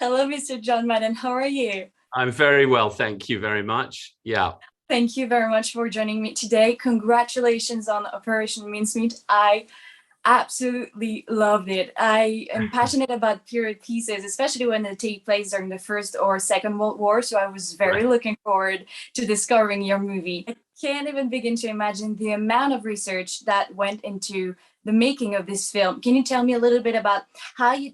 Hello, Mr. John Madden. How are you? I'm very well, thank you very much. Yeah. Thank you very much for joining me today. Congratulations on Operation Mincemeat. I absolutely loved it. I am passionate about period pieces, especially when they take place during the First or Second World War. So I was very Right. looking forward to discovering your movie. I can't even begin to imagine the amount of research that went into the making of this film. Can you tell me a little bit about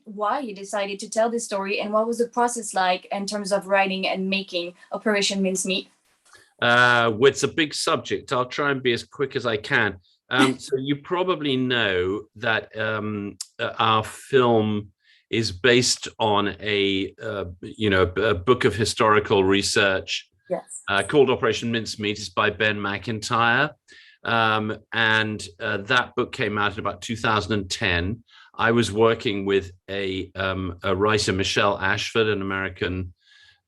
why you decided to tell this story and what was the process like in terms of writing and making Operation Mincemeat? Well, it's a big subject. I'll try and be as quick as I can. So you probably know that our film is based on a book of historical research Yes. called Operation Mincemeat. It's by Ben McIntyre. And that book came out in about 2010. I was working with a writer, Michelle Ashford, an American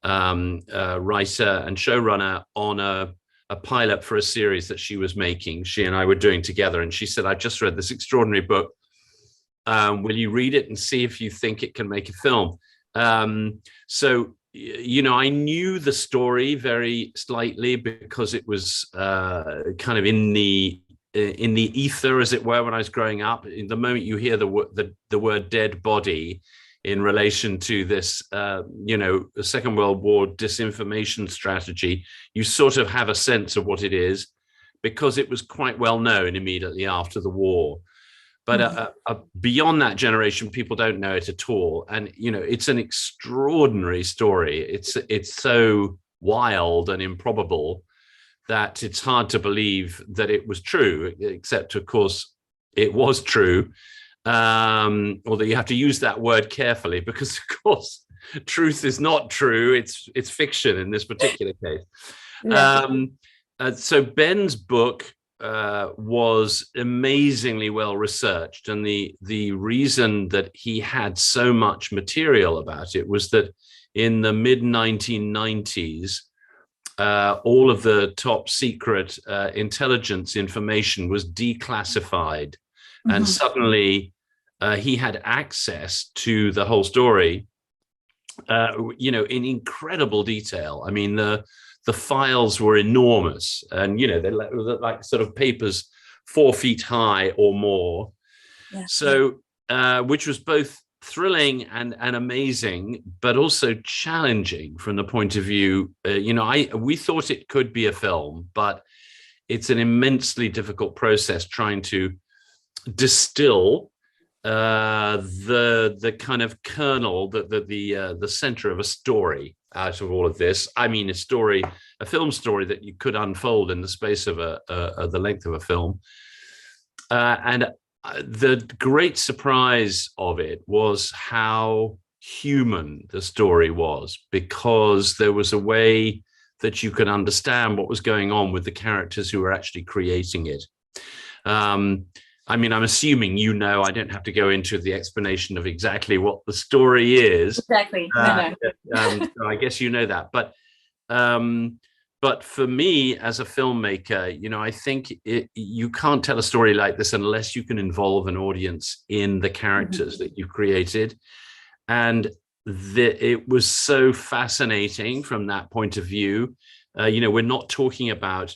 writer and showrunner, on a pilot for a series that she was making. She and I were doing together. And she said, "I just read this extraordinary book. Will you read it and see if you think it can make a film?" I knew the story very slightly because it was kind of in the ether, as it were, when I was growing up. In the moment you hear the word dead body in relation to this, Second World War disinformation strategy, you sort of have a sense of what it is because it was quite well known immediately after the war. But beyond that generation, people don't know it at all. And, it's an extraordinary story. It's so wild and improbable that it's hard to believe that it was true, except, of course, it was true. Although you have to use that word carefully because, of course, truth is not true. It's fiction in this particular case. Yeah. So Ben's book was amazingly well researched, and the reason that he had so much material about it was that in the mid 1990s, all of the top secret intelligence information was declassified, and suddenly he had access to the whole story, in incredible detail. I mean, the files were enormous, and they're like sort of papers 4 feet high or more. Yeah. So, which was both thrilling and amazing, but also challenging from the point of view. We thought it could be a film, but it's an immensely difficult process trying to distill the kind of kernel, the center of a story out of all of this. I mean, a film story that you could unfold in the space of the length of a film. And the great surprise of it was how human the story was, because there was a way that you could understand what was going on with the characters who were actually creating it. I'm assuming I don't have to go into the explanation of exactly what the story is. Exactly. No. So I guess you know that. But for me as a filmmaker, I think you can't tell a story like this unless you can involve an audience in the characters that you've created. And it was so fascinating from that point of view. We're not talking about,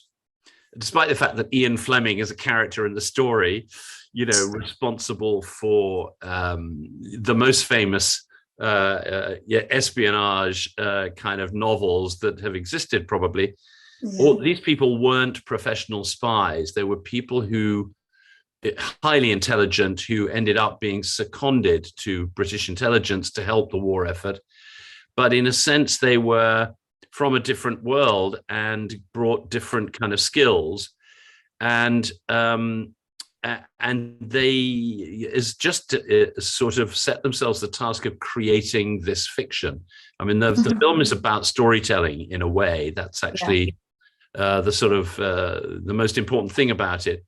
despite the fact that Ian Fleming is a character in the story, responsible for the most famous espionage kind of novels that have existed, probably. All these people weren't professional spies. They were people who highly intelligent, who ended up being seconded to British intelligence to help the war effort. But in a sense, they were from a different world and brought different kind of skills, and they is just sort of set themselves the task of creating this fiction. I mean, the film is about storytelling in a way. That's actually the sort of the most important thing about it.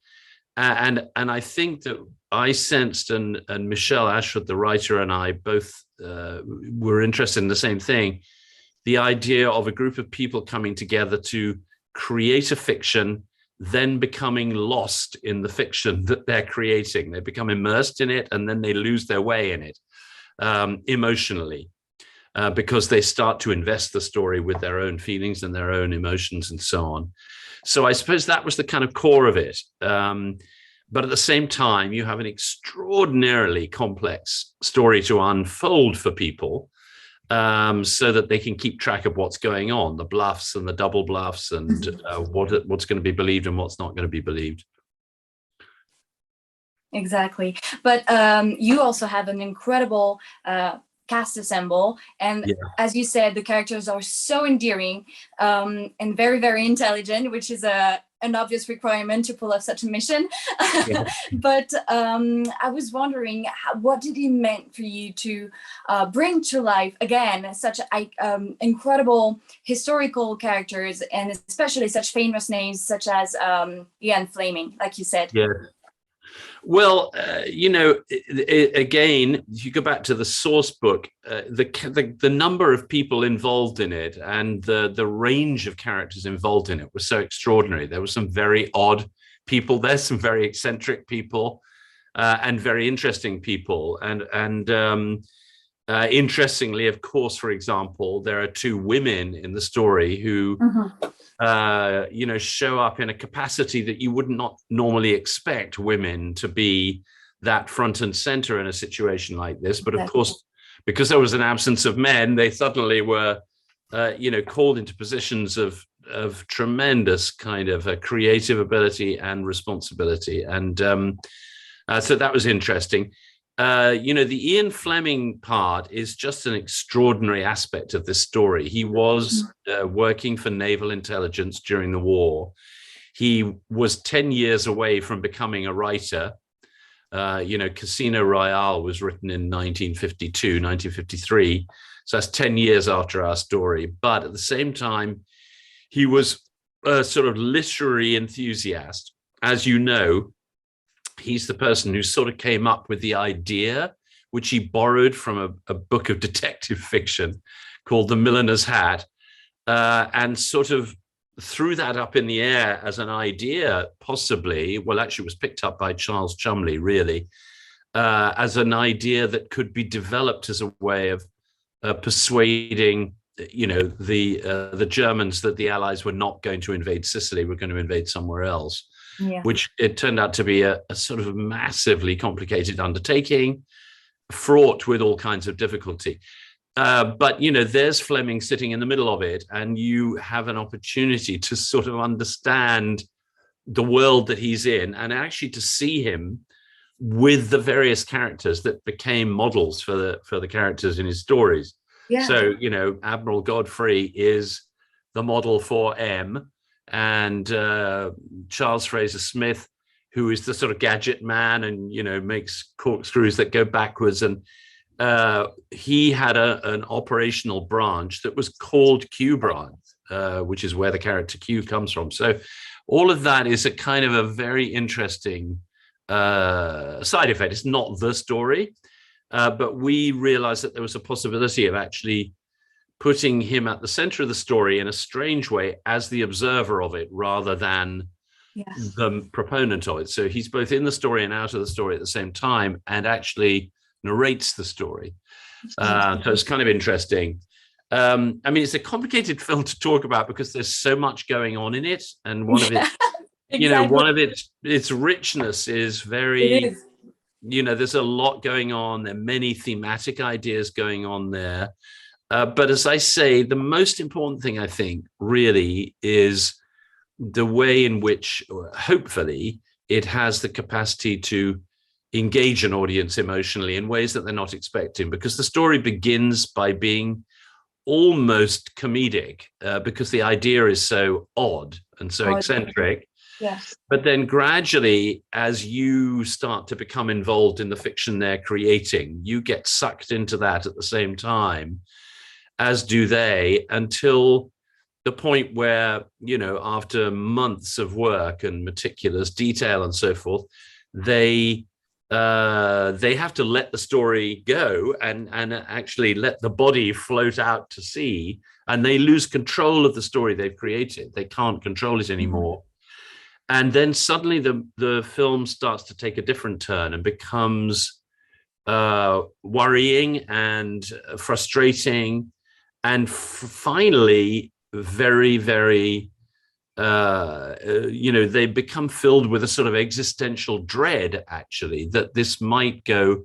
And I think that I sensed, and Michelle Ashford, the writer, and I both were interested in the same thing: the idea of a group of people coming together to create a fiction, then becoming lost in the fiction that they're creating. They become immersed in it, and then they lose their way in it emotionally. because they start to invest the story with their own feelings and their own emotions and so on. So I suppose that was the kind of core of it. But at the same time, you have an extraordinarily complex story to unfold for people, so that they can keep track of what's going on, the bluffs and the double bluffs, and what's going to be believed and what's not going to be believed. Exactly. But you also have an incredible cast assemble. And Yeah. as you said, the characters are so endearing and very, very intelligent, which is an obvious requirement to pull off such a mission. Yeah. But I was wondering, what did it mean for you to bring to life, again, such incredible historical characters, and especially such famous names such as Ian Fleming, like you said? Yeah. Well, again, if you go back to the source book, the number of people involved in it and the range of characters involved in it was so extraordinary. There were some very odd people there, some very eccentric people, and very interesting people. And interestingly, of course, for example, there are two women in the story who show up in a capacity that you would not normally expect women to be that front and center in a situation like this. But of course, because there was an absence of men, they suddenly were, called into positions of tremendous kind of creative ability and responsibility. And so that was interesting. The Ian Fleming part is just an extraordinary aspect of this story. He was working for naval intelligence during the war. He was 10 years away from becoming a writer. Casino Royale was written in 1952, 1953. So that's 10 years after our story. But at the same time, he was a sort of literary enthusiast. As you know, he's the person who sort of came up with the idea, which he borrowed from a book of detective fiction called The Milliner's Hat, and sort of threw that up in the air as an idea, possibly, well, actually it was picked up by Charles Chumley, really, as an idea that could be developed as a way of persuading, the Germans that the Allies were not going to invade Sicily, were going to invade somewhere else. Yeah. Which it turned out to be a sort of massively complicated undertaking, fraught with all kinds of difficulty. But, there's Fleming sitting in the middle of it, and you have an opportunity to sort of understand the world that he's in, and actually to see him with the various characters that became models for the characters in his stories. Yeah. So, Admiral Godfrey is the model for M, and Charles Fraser Smith, who is the sort of gadget man and makes corkscrews that go backwards, and he had an operational branch that was called Q branch, which is where the character Q comes from. So all of that is a kind of a very interesting side effect. It's not the story, but we realized that there was a possibility of actually putting him at the center of the story in a strange way as the observer of it rather than the proponent of it. So he's both in the story and out of the story at the same time, and actually narrates the story. So it's kind of interesting. It's a complicated film to talk about because there's so much going on in it, and one of it, one of its richness is very, there's a lot going on. There are many thematic ideas going on there. But as I say, the most important thing, I think, really is the way in which, hopefully, it has the capacity to engage an audience emotionally in ways that they're not expecting, because the story begins by being almost comedic, because the idea is so odd and so eccentric. Yes. But then gradually, as you start to become involved in the fiction they're creating, you get sucked into that at the same time, as do they, until the point where, after months of work and meticulous detail and so forth, they have to let the story go and actually let the body float out to sea, and they lose control of the story they've created. They can't control it anymore. And then suddenly the film starts to take a different turn and becomes worrying and frustrating, and finally very, very, they become filled with a sort of existential dread, actually, that this might go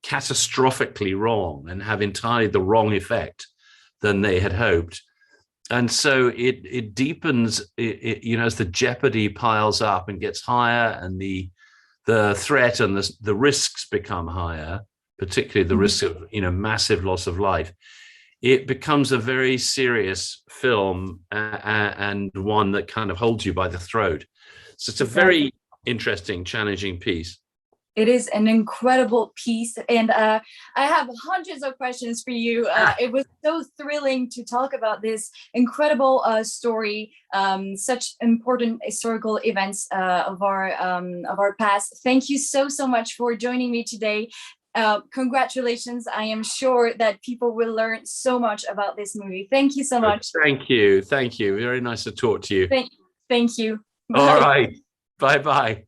catastrophically wrong and have entirely the wrong effect than they had hoped. And so it deepens, as the jeopardy piles up and gets higher, and the threat and the risks become higher, particularly the risk of massive loss of life. It becomes a very serious film, and one that kind of holds you by the throat. So it's a very interesting, challenging piece. It is an incredible piece, and I have hundreds of questions for you. It was so thrilling to talk about this incredible story, such important historical events of our past. Thank you so much for joining me today. Congratulations. I am sure that people will learn so much about this movie. Thank you so much. Thank you. Very nice to talk to you. Thank you. Bye. All right. Bye.